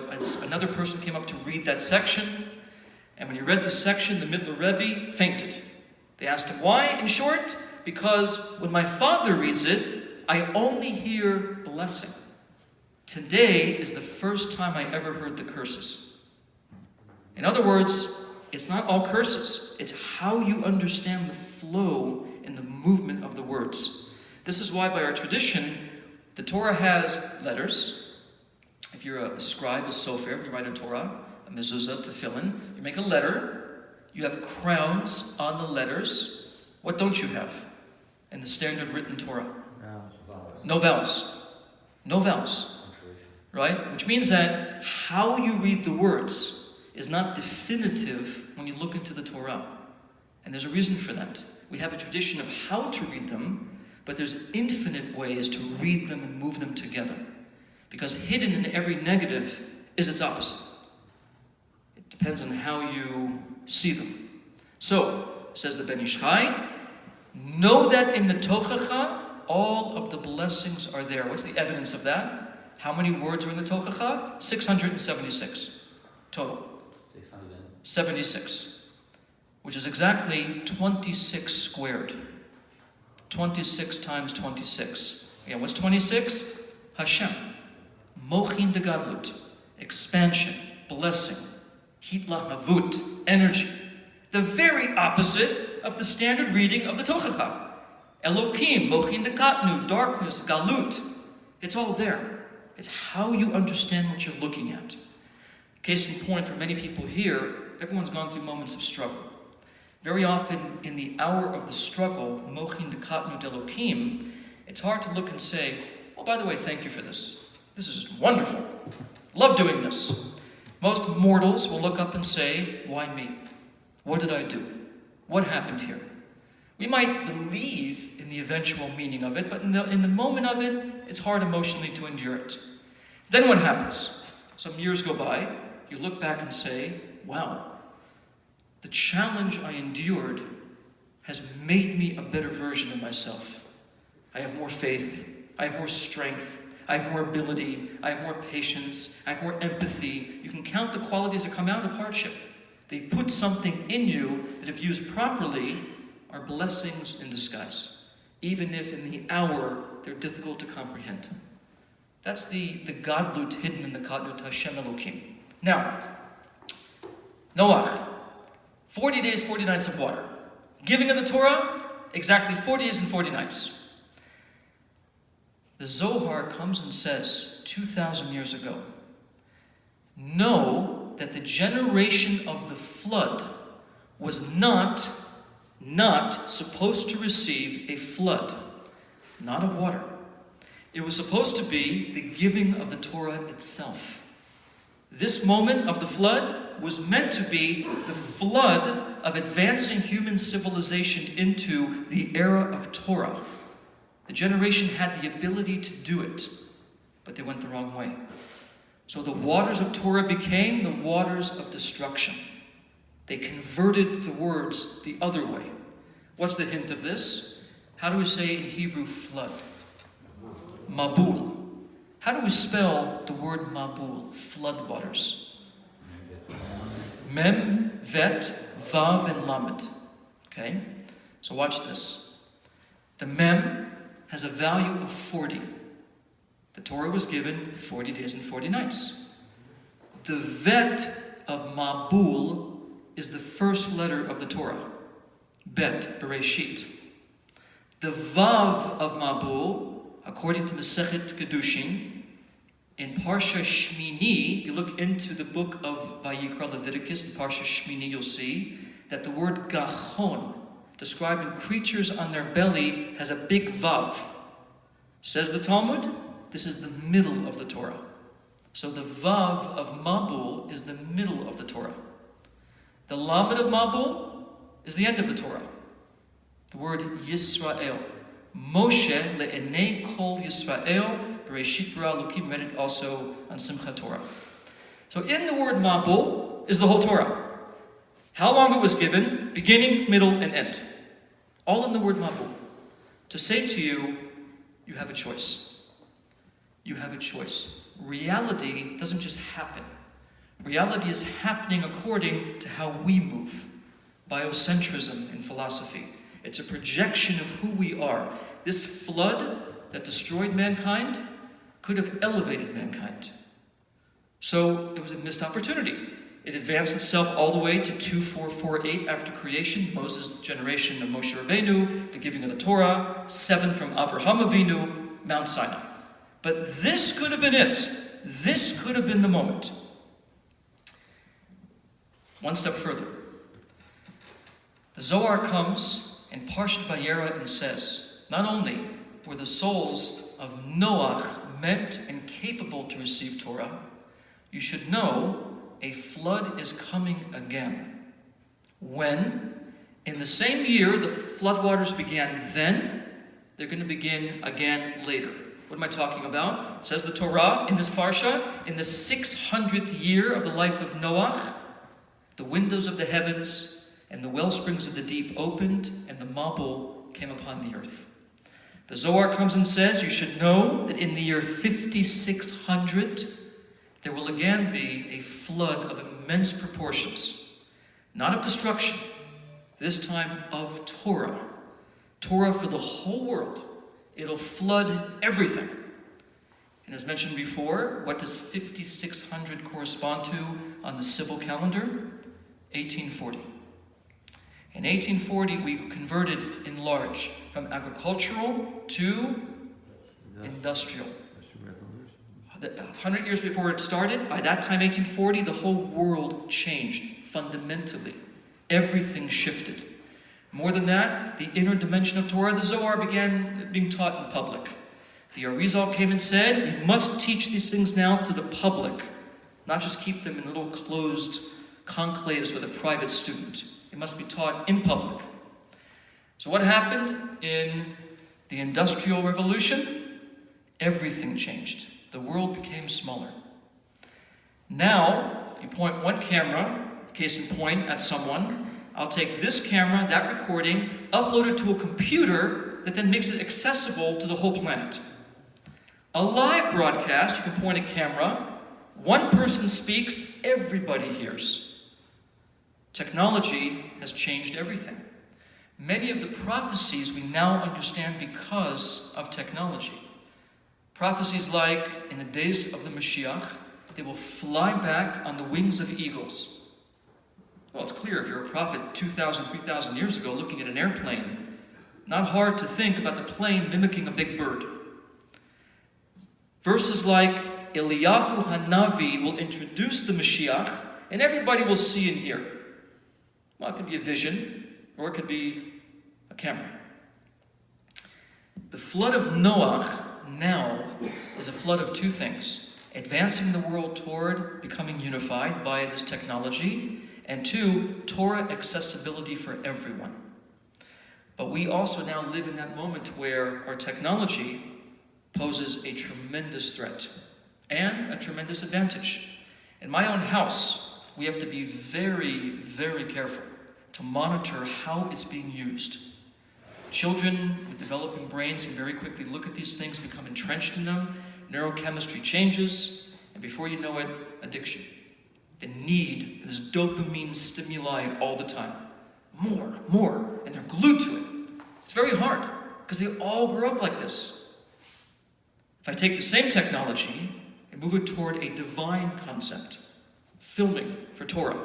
another person came up to read that section. And when he read the section, the Mittler Rebbe fainted. They asked him why, in short, because when my father reads it, I only hear blessing. Today is the first time I ever heard the curses. In other words, it's not all curses. It's how you understand the flow and the movement of the words. This is why by our tradition, the Torah has letters. If you're a scribe, a sofer, you write a Torah, a mezuzah, tefillin, you make a letter. You have crowns on the letters. What don't you have in the standard written Torah? No vowels. No vowels. Right? Which means that how you read the words is not definitive when you look into the Torah. And there's a reason for that. We have a tradition of how to read them, but there's infinite ways to read them and move them together. Because hidden in every negative is its opposite. It depends on how you see them. So, says the Ben Ish Chai, know that in the Tochacha, all of the blessings are there. What's the evidence of that? How many words are in the Tochacha? 676 total. 76. Which is exactly 26 squared. 26 times 26. Again, what's 26? Hashem. Mochin de Gadlut. Expansion. Blessing. Hitla Havut. Energy. The very opposite of the standard reading of the Tochacha. Elokim, Mochin de Katnu, darkness, Galut. It's all there. It's how you understand what you're looking at. Case in point, for many people here, everyone's gone through moments of struggle. Very often in the hour of the struggle, mochin dekatnut Elokim, it's hard to look and say, oh, by the way, thank you for this. This is wonderful. Love doing this. Most mortals will look up and say, why me? What did I do? What happened here? We might believe in the eventual meaning of it, but in the moment of it, it's hard emotionally to endure it. Then what happens? Some years go by, you look back and say, wow, the challenge I endured has made me a better version of myself. I have more faith, I have more strength, I have more ability, I have more patience, I have more empathy. You can count the qualities that come out of hardship. They put something in you that, if used properly, are blessings in disguise, even if in the hour they're difficult to comprehend. That's the Gadlut hidden in the Kadnut Hashem Elokim. Now, Noach, 40 days, 40 nights of water. Giving of the Torah, exactly 40 days and 40 nights. The Zohar comes and says, 2,000 years ago, know that the generation of the flood was not supposed to receive a flood, not of water. It was supposed to be the giving of the Torah itself. This moment of the flood was meant to be the flood of advancing human civilization into the era of Torah. The generation had the ability to do it, but they went the wrong way. So the waters of Torah became the waters of destruction. They converted the words the other way. What's the hint of this? How do we say in Hebrew flood? Mabul. How do we spell the word Mabul? Flood waters. Mem, Vet, Vav, and Lamed. Okay? So watch this. The Mem has a value of 40. The Torah was given 40 days and 40 nights. The Vet of Mabul is the first letter of the Torah. Bet, Bereshit. The Vav of Mabul, according to Masechet Kedushin, in Parsha Shmini, if you look into the book of Vayikra Leviticus, in Parsha Shmini, you'll see that the word Gachon, describing creatures on their belly, has a big Vav. Says the Talmud, this is the middle of the Torah. So the Vav of Mabul is the middle of the Torah. The Lamed of Mabul is the end of the Torah. The word Yisrael. Moshe le'enei kol Yisrael Bereshit bara Elokim, read it also on Simchat Torah. So in the word Mabul is the whole Torah. How long it was given, beginning, middle, and end. All in the word Mabul. To say to you, you have a choice. You have a choice. Reality doesn't just happen. Reality is happening according to how we move. Biocentrism in philosophy. It's a projection of who we are. This flood that destroyed mankind could have elevated mankind. So it was a missed opportunity. It advanced itself all the way to 2448 after creation, Moses' generation of Moshe Rabbeinu, the giving of the Torah, 7 from Avraham Avinu, Mount Sinai. But this could have been it. This could have been the moment. One step further. The Zohar comes in Parshat Vayera and says, not only were the souls of Noach meant and capable to receive Torah, you should know a flood is coming again. When? In the same year the floodwaters began then, they're going to begin again later. What am I talking about? It says the Torah in this Parsha, in the 600th year of the life of Noach, the windows of the heavens and the well springs of the deep opened, and the Mabul came upon the earth. The Zohar comes and says, you should know that in the year 5600, there will again be a flood of immense proportions. Not of destruction, this time of Torah. Torah for the whole world. It'll flood everything. And as mentioned before, what does 5600 correspond to on the civil calendar? 1840. In 1840, we converted in large from agricultural to industrial. 100 years before it started, by that time, 1840, the whole world changed fundamentally. Everything shifted. More than that, the inner dimension of Torah, the Zohar, began being taught in public. The Arizal came and said, you must teach these things now to the public, not just keep them in little closed conclaves with a private student. It must be taught in public. So what happened in the Industrial Revolution? Everything changed. The world became smaller. Now, you point one camera, case in point, at someone. I'll take this camera, that recording, upload it to a computer that then makes it accessible to the whole planet. A live broadcast, you can point a camera, one person speaks, everybody hears. Technology has changed everything. Many of the prophecies we now understand because of technology. Prophecies like, in the days of the Mashiach, they will fly back on the wings of eagles. Well, it's clear if you're a prophet 2,000, 3,000 years ago looking at an airplane, not hard to think about the plane mimicking a big bird. Verses like, Eliyahu Hanavi will introduce the Mashiach, and everybody will see and hear. Well, it could be a vision, or it could be a camera. The flood of Noach now is a flood of two things. Advancing the world toward becoming unified via this technology, and two, Torah accessibility for everyone. But we also now live in that moment where our technology poses a tremendous threat and a tremendous advantage. In my own house, we have to be very, very careful to monitor how it's being used. Children with developing brains can very quickly look at these things, become entrenched in them, neurochemistry changes, and before you know it, addiction. The need for this dopamine stimuli all the time. More, and they're glued to it. It's very hard, because they all grew up like this. If I take the same technology and move it toward a divine concept, filming for Torah,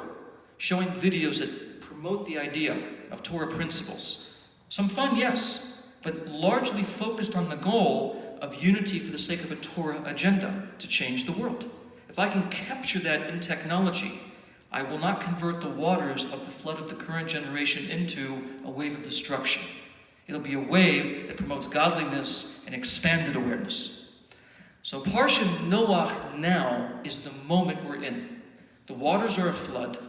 showing videos that promote the idea of Torah principles, some fun, yes, but largely focused on the goal of unity for the sake of a Torah agenda to change the world. If I can capture that in technology, I will not convert the waters of the flood of the current generation into a wave of destruction. It'll be a wave that promotes godliness and expanded awareness. So Parsha Noach now is the moment we're in. The waters are a flood.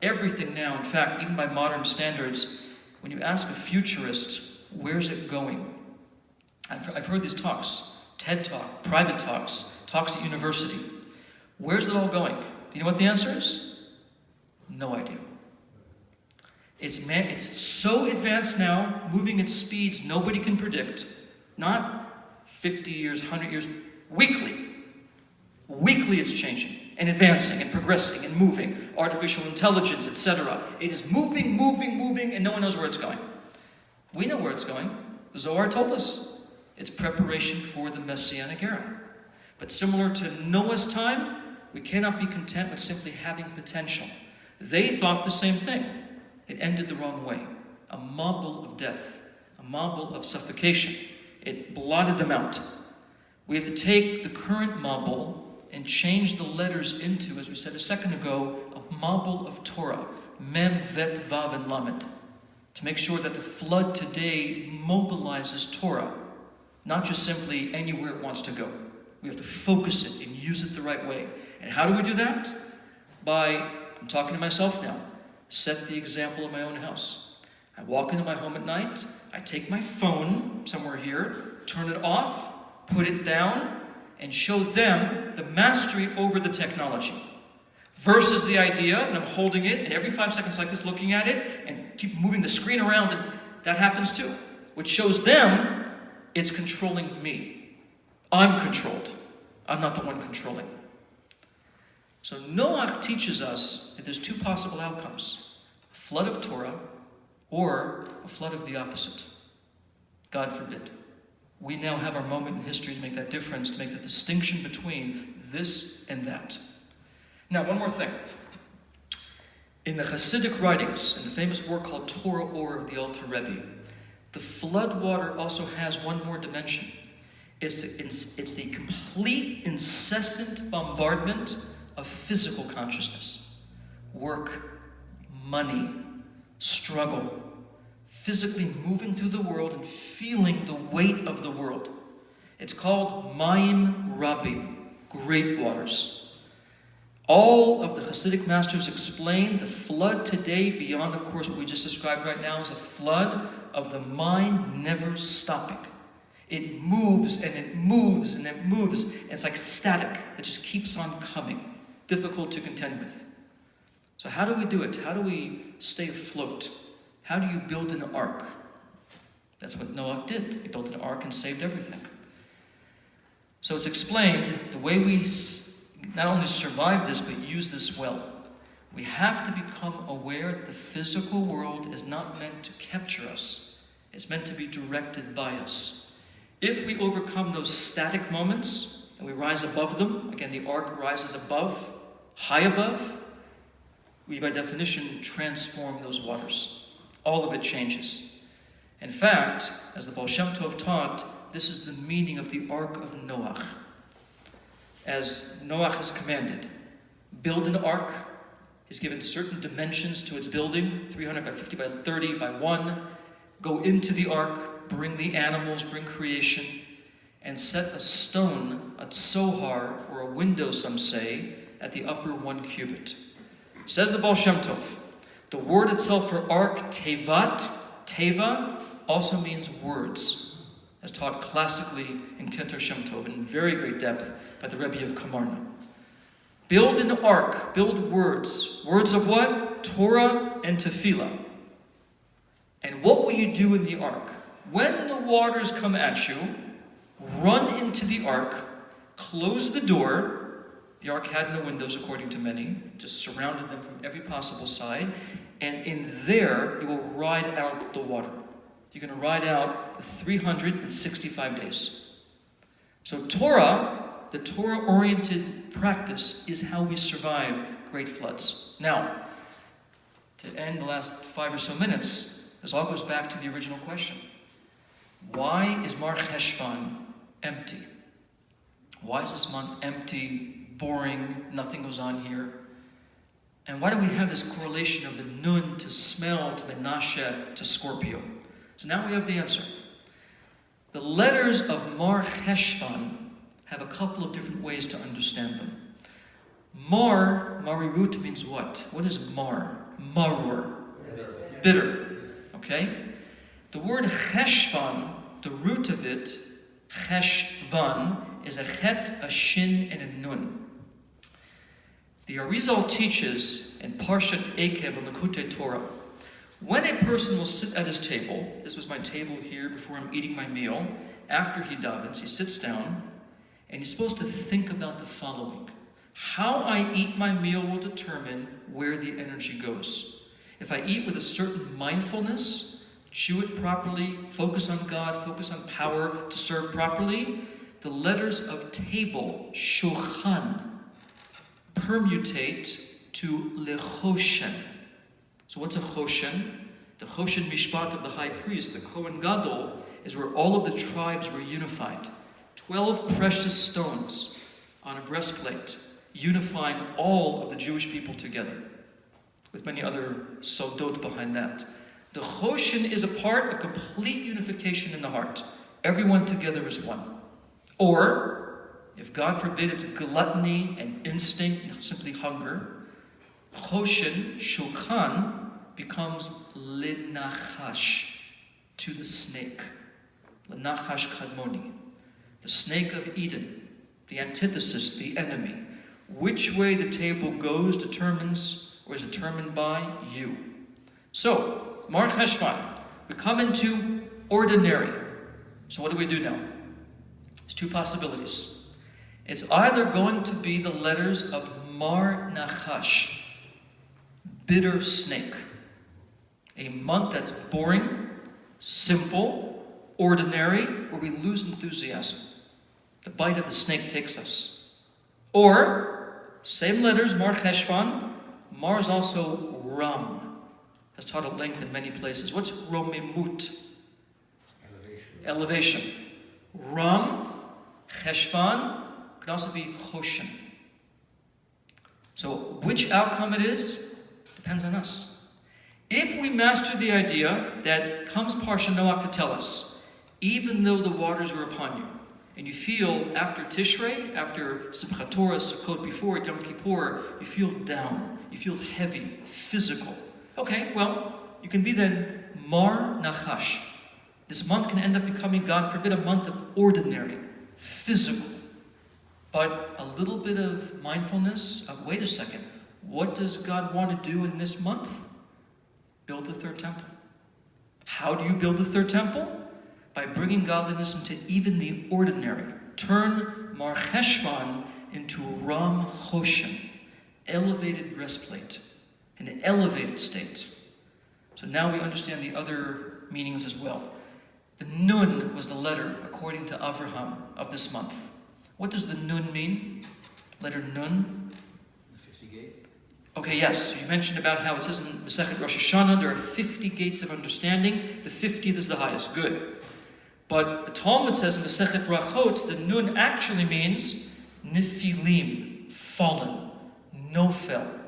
Everything now, in fact, even by modern standards, when you ask a futurist, where's it going? I've heard these talks, TED Talk, private talks, talks at university. Where's it all going? Do you know what the answer is? No idea. It's so advanced now, moving at speeds nobody can predict. Not 50 years, 100 years, weekly. Weekly it's changing and advancing and progressing and moving. Artificial intelligence, etc. It is moving, and no one knows where it's going. We know where it's going. The Zohar told us. It's preparation for the Messianic era. But similar to Noah's time, we cannot be content with simply having potential. They thought the same thing. It ended the wrong way. A mabul of death. A mabul of suffocation. It blotted them out. We have to take the current mabul and change the letters into, as we said a second ago, a mabul of Torah. Mem, Vet, Vav, and Lamed. To make sure that the flood today mobilizes Torah. Not just simply anywhere it wants to go. We have to focus it and use it the right way. And how do we do that? By, I'm talking to myself now, set the example in my own house. I walk into my home at night, I take my phone somewhere here, turn it off, put it down, and show them the mastery over the technology. Versus the idea that I'm holding it, and every 5 seconds like this looking at it, and keep moving the screen around, and that happens too. Which shows them it's controlling me. I'm controlled. I'm not the one controlling. So Noach teaches us that there's two possible outcomes. A flood of Torah or a flood of the opposite. God forbid. We now have our moment in history to make that difference, to make that distinction between this and that. Now, one more thing. In the Hasidic writings, in the famous work called Torah Or of the Alter Rebbe, the flood water also has one more dimension. It's the complete, incessant bombardment of physical consciousness. Work, money, struggle, physically moving through the world and feeling the weight of the world. It's called Mayim Rabbi, great waters. All of the Hasidic masters explain the flood today, beyond, of course, what we just described right now, is a flood of the mind never stopping. It moves and it moves and it moves. And it's like static. It just keeps on coming. Difficult to contend with. So how do we do it? How do we stay afloat? How do you build an ark? That's what Noach did. He built an ark and saved everything. So it's explained the way we not only survive this, but use this well. We have to become aware that the physical world is not meant to capture us. It's meant to be directed by us. If we overcome those static moments and we rise above them, again, the ark rises above, high above, we by definition transform those waters. All of it changes. In fact, as the Baal Shem Tov taught, this is the meaning of the ark of Noach. As Noach is commanded, build an ark. He's given certain dimensions to its building, 300 by 50 by 30 by 1. Go into the ark, bring the animals, bring creation, and set a stone, a tzohar, or a window, some say, at the upper 1 cubit. Says the Baal Shem Tov, the word itself for ark, tevat, teva, also means words, as taught classically in Keter Shem Tov in very great depth by the Rabbi of Kamarna. Build an ark, build words. Words of what? Torah and tefillah. And what will you do in the ark? When the waters come at you, run into the ark, close the door. The ark had no windows, according to many, just surrounded them from every possible side. And in there, you will ride out the water. You're going to ride out the 365 days. So Torah, the Torah-oriented practice, is how we survive great floods. Now, to end the last 5 or so minutes, this all goes back to the original question. Why is Mar Cheshvan empty? Why is this month empty, boring, nothing goes on here? And why do we have this correlation of the Nun to smell, to Menashe, to Scorpio? So now we have the answer. The letters of Mar Cheshvan have a couple of different ways to understand them. Mar, Marirut means what? What is Mar? Marur. Bitter. Okay? The word Cheshvan, the root of it, Cheshvan, is a chet, a shin, and a nun. The Arizal teaches in Parsha Ekeb of the Likutei Torah, when a person will sit at his table, this was my table here before I'm eating my meal, after he davens, he sits down, and he's supposed to think about the following. How I eat my meal will determine where the energy goes. If I eat with a certain mindfulness, chew it properly, focus on God, focus on power to serve properly, the letters of table, shulchan, permutate to lechoshen. So what's a choshen? The choshen mishpat of the high priest, the Kohen Gadol, is where all of the tribes were unified. 12 precious stones on a breastplate, unifying all of the Jewish people together, with many other sodot behind that. The choshen is a part of complete unification in the heart. Everyone together is one. Or, if God forbid it's gluttony and instinct, simply hunger, choshen, shulchan, becomes linachash, to the snake. Linachash kadmoni. The snake of Eden, the antithesis, the enemy. Which way the table goes determines, or is determined by you. So, Mar Cheshvan, we come into ordinary. So what do we do now? There's two possibilities. It's either going to be the letters of Mar Nachash, bitter snake. A month that's boring, simple, ordinary, where we lose enthusiasm. The bite of the snake takes us. Or, same letters, Mar Cheshvan, Mar is also Ram. Has taught at length in many places. What's Romimut? Elevation. Ram, Cheshvan, can also be Choshen. So which outcome it is, depends on us. If we master the idea that comes Parsha Noach to tell us, even though the waters are upon you, and you feel after Tishrei, after Simchat Torah, Sukkot, before Yom Kippur, you feel down, you feel heavy, physical. Okay, well, you can be then Mar Nachash. This month can end up becoming, God forbid, a month of ordinary, physical. But a little bit of mindfulness of, wait a second, what does God want to do in this month? Build the third temple. How do you build the third temple? By bringing godliness into even the ordinary. Turn Mar Cheshvan into Ram Choshen, elevated breastplate, an elevated state. So now we understand the other meanings as well. The Nun was the letter, according to Avraham, of this month. What does the Nun mean? Letter Nun? The 50 gates? Okay, yes. So you mentioned about how it says in Masechet Rosh Hashanah there are 50 gates of understanding. The 50th is the highest. Good. But the Talmud says in Masechet Brachot, the Nun actually means Nifilim, fallen, Nofel.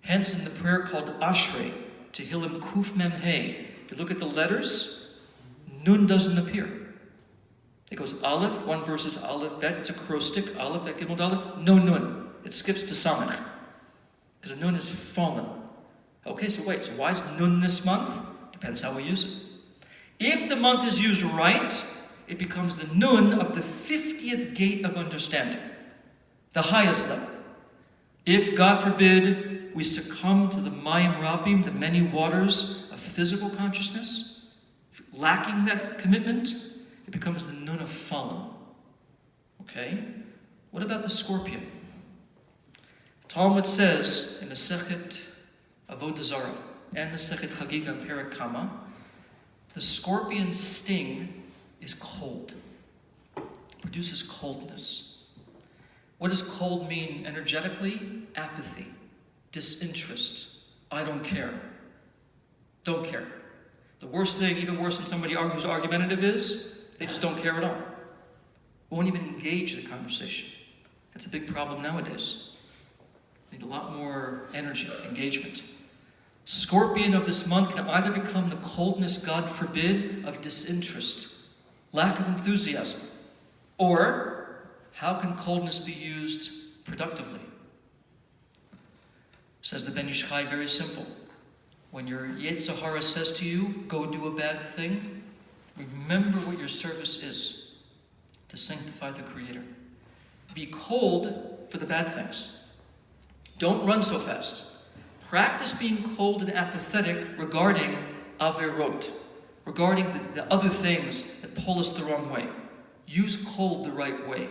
Hence in the prayer called Ashrei, Tehillim Kuf Mem Hey, if you look at the letters, Nun doesn't appear. It goes Aleph, one verse is Aleph Bet, it's acrostic, Aleph Bet Gimel Dalet, no Nun. It skips to Samech. Because the Nun is fallen. Okay, so wait, so why is Nun this month? Depends how we use it. If the month is used right, it becomes the Nun of the 50th gate of understanding, the highest level. If, God forbid, we succumb to the Mayim Rabim, the many waters of physical consciousness, lacking that commitment, it becomes the Nun of fallen. Okay? What about the scorpion? Talmud says in Masechet Avodah Zarah and Masechet Chagiga Perek Kama, the scorpion's sting is cold. It produces coldness. What does cold mean energetically? Apathy, disinterest. I don't care. Don't care. The worst thing, even worse than somebody who's argumentative, is they just don't care at all. Won't even engage the conversation. That's a big problem nowadays. Need a lot more energy, engagement. Scorpion of this month can either become the coldness, God forbid, of disinterest, lack of enthusiasm, or how can coldness be used productively? Says the Ben Ish Chai, very simple. When your Yetzer Hara says to you, go do a bad thing, remember what your service is, to sanctify the Creator. Be cold for the bad things. Don't run so fast. Practice being cold and apathetic regarding averot, regarding the other things that pull us the wrong way. Use cold the right way,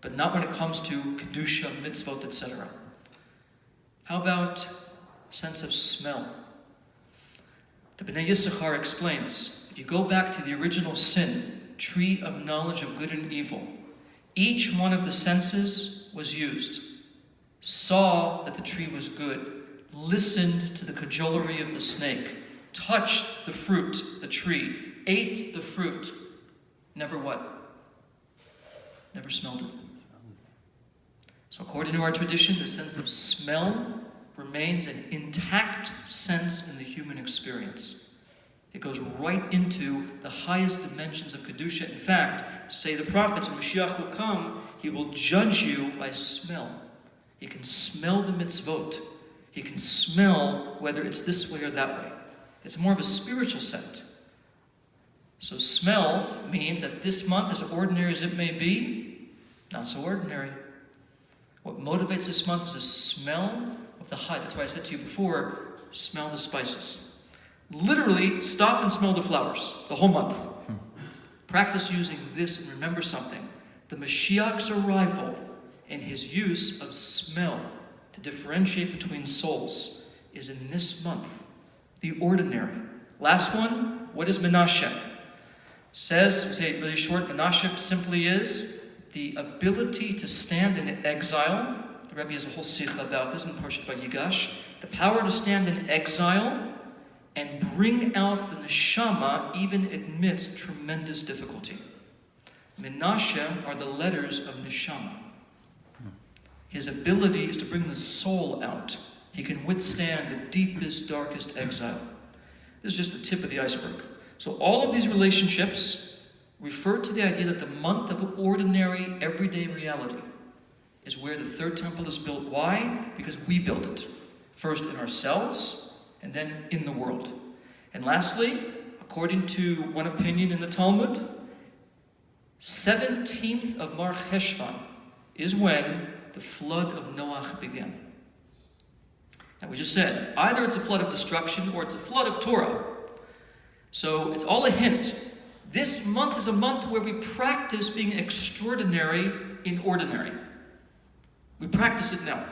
but not when it comes to kedusha, mitzvot, etc. How about sense of smell? The Bnei Yissachar explains, if you go back to the original sin, tree of knowledge of good and evil, each one of the senses was used. Saw that the tree was good, listened to the cajolery of the snake, touched the fruit, the tree, ate the fruit. Never what? Never smelled it. So according to our tradition, the sense of smell remains an intact sense in the human experience. It goes right into the highest dimensions of Kedusha. In fact, say the prophets, when Mashiach will come, he will judge you by smell. You can smell the mitzvot. You can smell whether it's this way or that way. It's more of a spiritual scent. So smell means that this month, as ordinary as it may be, not so ordinary. What motivates this month is the smell of the high. That's why I said to you before, smell the spices. Literally, stop and smell the flowers the whole month. Practice using this and remember something. The Mashiach's arrival and his use of smell to differentiate between souls is in this month, the ordinary. Last one, what is Menashe? Says, we say it really short, Menashe simply is the ability to stand in exile. The Rabbi has a whole sikha about this in Parsha Vayigash. The power to stand in exile and bring out the neshama even amidst tremendous difficulty. Menashe are the letters of neshama. His ability is to bring the soul out. He can withstand the deepest, darkest exile. This is just the tip of the iceberg. So all of these relationships refer to the idea that the month of ordinary, everyday reality is where the third temple is built. Why? Because we built it. First in ourselves, and then in the world. And lastly, according to one opinion in the Talmud, 17th of Mar Cheshvan is when the flood of Noach began. Now we just said, either it's a flood of destruction or it's a flood of Torah. So it's all a hint. This month is a month where we practice being extraordinary in ordinary. We practice it now.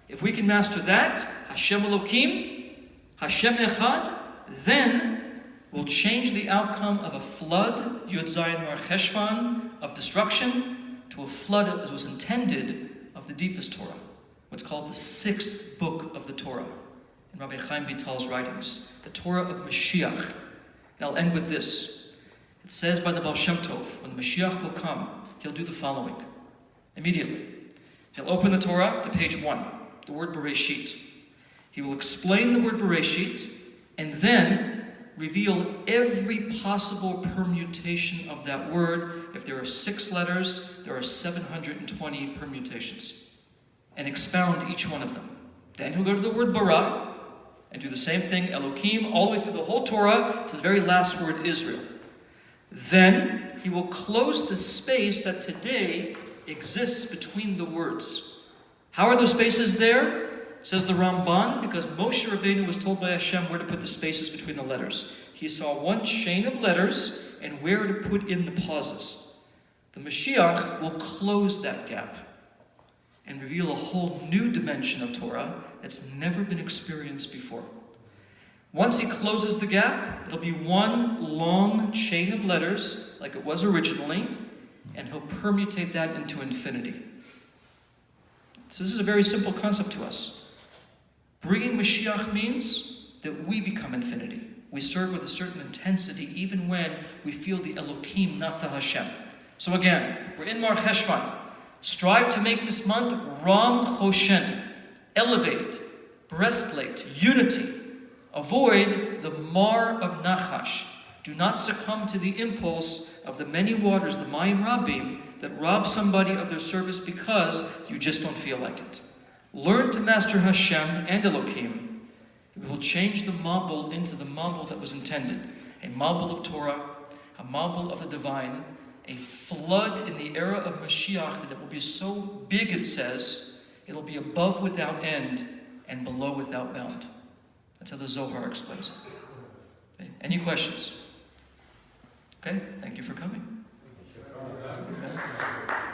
If we can master that, Hashem Elokim, Hashem Echad, then we'll change the outcome of a flood, Yud Zayin Mar Cheshvan, of destruction, to a flood as was intended of the deepest Torah, what's called the sixth book of the Torah, in Rabbi Chaim Vital's writings, the Torah of Mashiach. And I'll end with this. It says by the Baal Shem Tov, when the Mashiach will come, he'll do the following. Immediately, he'll open the Torah to page 1, the word Bereshit. He will explain the word Bereshit, and then reveal every possible permutation of that word. If there are 6 letters, there are 720 permutations. And expound each one of them. Then he'll go to the word bara, and do the same thing, Elokim, all the way through the whole Torah, to the very last word, Israel. Then he will close the space that today exists between the words. How are those spaces there? Says the Ramban, because Moshe Rabbeinu was told by Hashem where to put the spaces between the letters. He saw one chain of letters and where to put in the pauses. The Mashiach will close that gap and reveal a whole new dimension of Torah that's never been experienced before. Once he closes the gap, it'll be one long chain of letters, like it was originally, and he'll permutate that into infinity. So this is a very simple concept to us. Bringing Mashiach means that we become infinity. We serve with a certain intensity, even when we feel the Elokim, not the Hashem. So again, we're in Mar Cheshvan. Strive to make this month Ram Choshen, elevated, breastplate, unity. Avoid the Mar of Nachash. Do not succumb to the impulse of the many waters, the Mayim Rabim, that rob somebody of their service because you just don't feel like it. Learn to master Hashem and Elokim. We will change the mabul into the mabul that was intended. A mabul of Torah, a mabul of the divine, a flood in the era of Mashiach that will be so big, it says, it'll be above without end and below without bound. That's how the Zohar explains it. Okay. Any questions? Okay, thank you for coming.